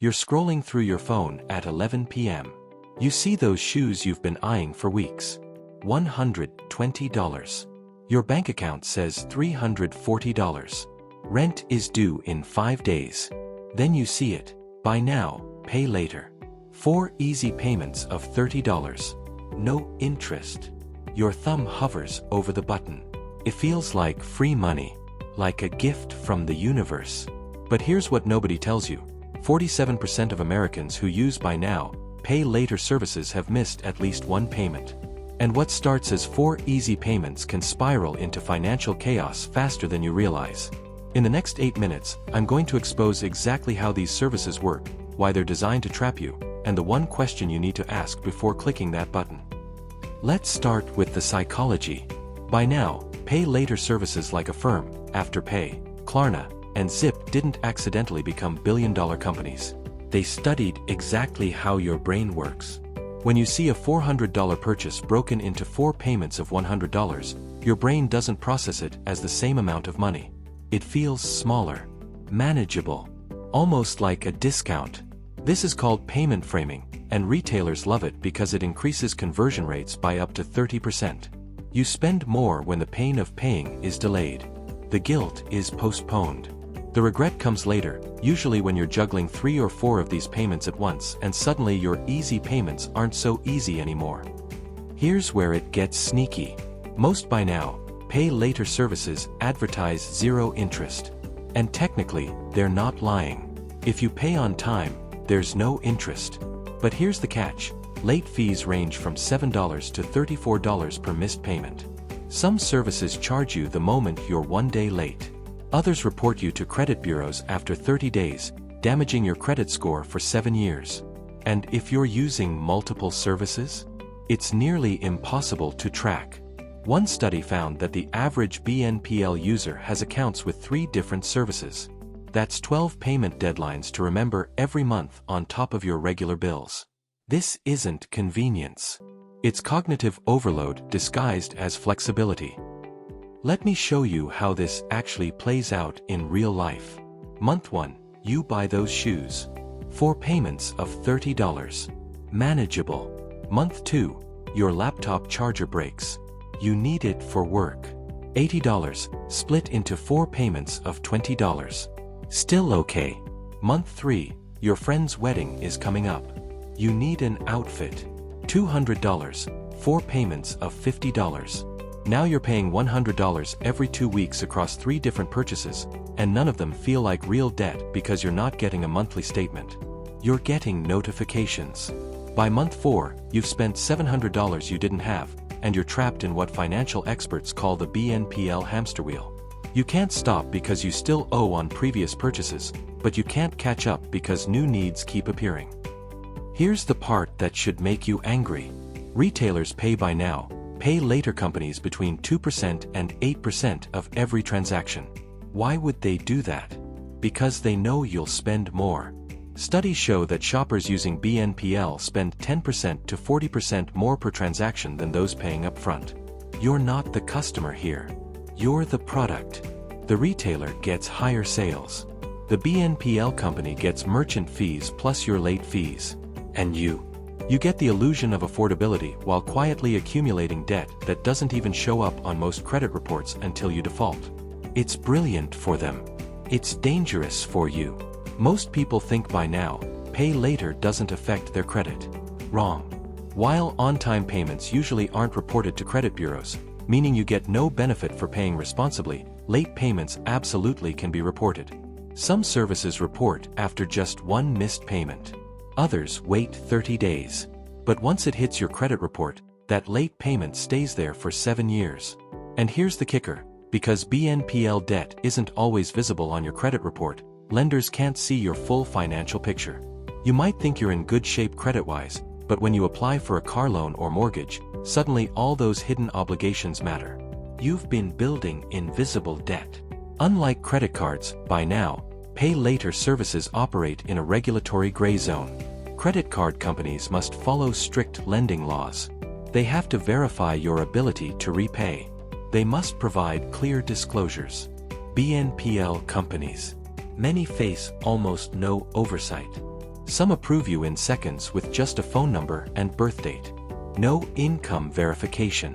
You're scrolling through your phone at 11 p.m. You see those shoes you've been eyeing for weeks. $120. Your bank account says $340. Rent is due in 5 days. Then you see it. Buy now, pay later. 4 easy payments of $30. No interest. Your thumb hovers over the button. It feels like free money, like a gift from the universe. But here's what nobody tells you. 47% of Americans who use buy now, pay later services have missed at least one payment. And what starts as 4 easy payments can spiral into financial chaos faster than you realize. In the next 8 minutes, I'm going to expose exactly how these services work, why they're designed to trap you, and the one question you need to ask before clicking that button. Let's start with the psychology. Buy now, pay later services like Affirm, Afterpay, Klarna, and Zip didn't accidentally become billion-dollar companies. They studied exactly how your brain works. When you see a $400 purchase broken into 4 payments of $100, your brain doesn't process it as the same amount of money. It feels smaller, manageable, almost like a discount. This is called payment framing, and retailers love it because it increases conversion rates by up to 30%. You spend more when the pain of paying is delayed. The guilt is postponed. The regret comes later, usually when you're juggling 3 or 4 of these payments at once and suddenly your easy payments aren't so easy anymore. Here's where it gets sneaky. Most buy now, pay later services advertise 0 interest. And technically, they're not lying. If you pay on time, there's no interest. But here's the catch. Late fees range from $7 to $34 per missed payment. Some services charge you the moment you're 1 day late. Others report you to credit bureaus after 30 days, damaging your credit score for 7 years. And if you're using multiple services, it's nearly impossible to track. One study found that the average BNPL user has accounts with 3 different services. That's 12 payment deadlines to remember every month on top of your regular bills. This isn't convenience. It's cognitive overload disguised as flexibility. Let me show you how this actually plays out in real life. Month 1, you buy those shoes. 4 payments of $30. Manageable. Month 2, your laptop charger breaks. You need it for work. $80, split into 4 payments of $20. Still okay. Month 3, your friend's wedding is coming up. You need an outfit. $200, 4 payments of $50. Now you're paying $100 every 2 weeks across 3 different purchases, and none of them feel like real debt because you're not getting a monthly statement. You're getting notifications. By month 4, you've spent $700 you didn't have, and you're trapped in what financial experts call the BNPL hamster wheel. You can't stop because you still owe on previous purchases, but you can't catch up because new needs keep appearing. Here's the part that should make you angry. Retailers pay by now, pay later companies between 2% and 8% of every transaction. Why would they do that? Because they know you'll spend more. Studies show that shoppers using BNPL spend 10% to 40% more per transaction than those paying upfront. You're not the customer here. You're the product. The retailer gets higher sales. The BNPL company gets merchant fees plus your late fees. And you get the illusion of affordability while quietly accumulating debt that doesn't even show up on most credit reports until you default. It's brilliant for them. It's dangerous for you. Most people think buy now, pay later doesn't affect their credit. Wrong. While on-time payments usually aren't reported to credit bureaus, meaning you get no benefit for paying responsibly, late payments absolutely can be reported. Some services report after just 1 missed payment. Others wait 30 days. But once it hits your credit report, that late payment stays there for 7 years. And here's the kicker. Because BNPL debt isn't always visible on your credit report, lenders can't see your full financial picture. You might think you're in good shape credit-wise, but when you apply for a car loan or mortgage, suddenly all those hidden obligations matter. You've been building invisible debt. Unlike credit cards, buy now, pay later services operate in a regulatory gray zone. Credit card companies must follow strict lending laws. They have to verify your ability to repay. They must provide clear disclosures. BNPL companies. Many face almost no oversight. Some approve you in seconds with just a phone number and birth date. No income verification.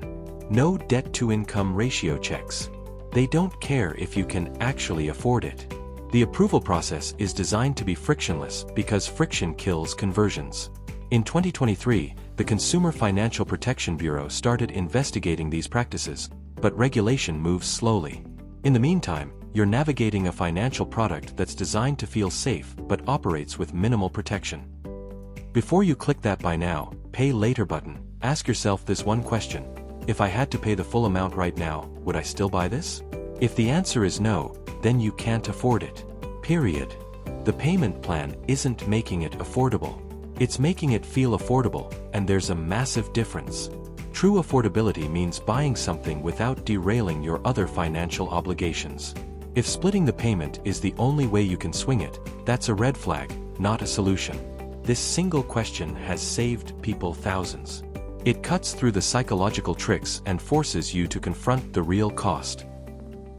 No debt-to-income ratio checks. They don't care if you can actually afford it. The approval process is designed to be frictionless because friction kills conversions. In 2023, the Consumer Financial Protection Bureau started investigating these practices, but regulation moves slowly. In the meantime, you're navigating a financial product that's designed to feel safe but operates with minimal protection. Before you click that Buy Now, Pay Later button, ask yourself this one question. If I had to pay the full amount right now, would I still buy this? If the answer is no, then you can't afford it. Period. The payment plan isn't making it affordable. It's making it feel affordable, and there's a massive difference. True affordability means buying something without derailing your other financial obligations. If splitting the payment is the only way you can swing it, that's a red flag, not a solution. This single question has saved people thousands. It cuts through the psychological tricks and forces you to confront the real cost.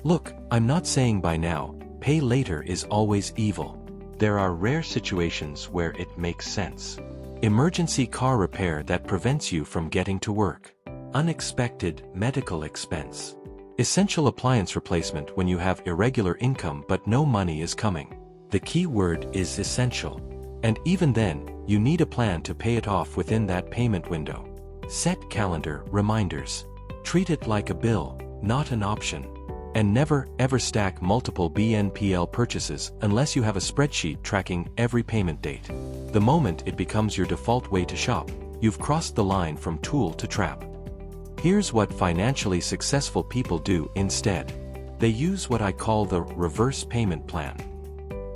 Look, I'm not saying buy now, pay later is always evil. There are rare situations where it makes sense. Emergency car repair that prevents you from getting to work. Unexpected medical expense. Essential appliance replacement when you have irregular income but no money is coming. The key word is essential. And even then, you need a plan to pay it off within that payment window. Set calendar reminders. Treat it like a bill, not an option. And never, ever stack multiple BNPL purchases unless you have a spreadsheet tracking every payment date. The moment it becomes your default way to shop, you've crossed the line from tool to trap. Here's what financially successful people do instead. They use what I call the reverse payment plan.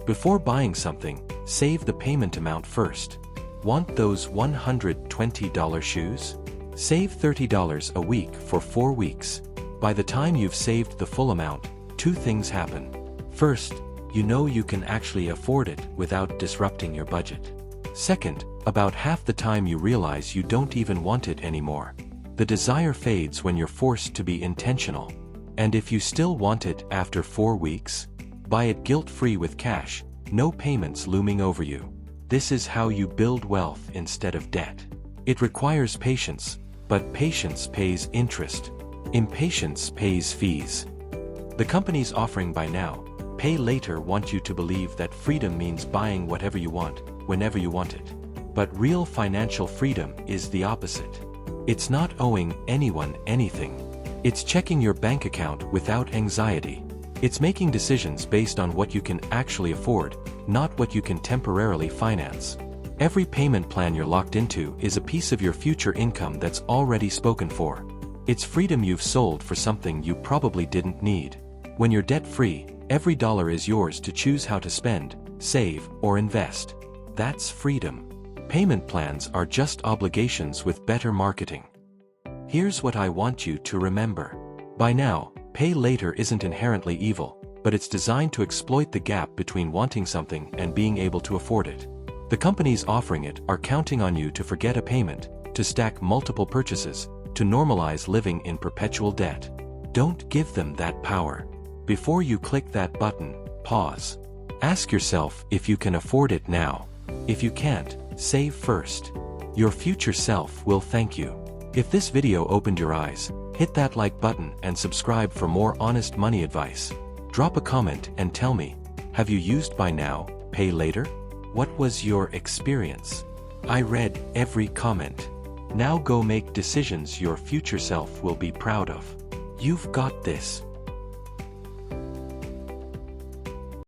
Before buying something, save the payment amount first. Want those $120 shoes? Save $30 a week for 4 weeks. By the time you've saved the full amount, 2 things happen. First, you know you can actually afford it without disrupting your budget. Second, about half the time you realize you don't even want it anymore. The desire fades when you're forced to be intentional. And if you still want it after 4 weeks, buy it guilt-free with cash, no payments looming over you. This is how you build wealth instead of debt. It requires patience, but patience pays interest. Impatience pays fees. The companies offering buy now, pay later want you to believe that freedom means buying whatever you want, whenever you want it. But real financial freedom is the opposite. It's not owing anyone anything. It's checking your bank account without anxiety. It's making decisions based on what you can actually afford, not what you can temporarily finance. Every payment plan you're locked into is a piece of your future income that's already spoken for. It's freedom you've sold for something you probably didn't need. When you're debt-free, every dollar is yours to choose how to spend, save, or invest. That's freedom. Payment plans are just obligations with better marketing. Here's what I want you to remember. Buy now, pay later isn't inherently evil, but it's designed to exploit the gap between wanting something and being able to afford it. The companies offering it are counting on you to forget a payment, to stack multiple purchases, to normalize living in perpetual debt. Don't give them that power. Before you click that button, pause. Ask yourself if you can afford it now. If you can't, save first. Your future self will thank you. If this video opened your eyes, hit that like button and subscribe for more honest money advice. Drop a comment and tell me, have you used buy now, pay later? What was your experience? I read every comment. Now go make decisions your future self will be proud of. You've got this.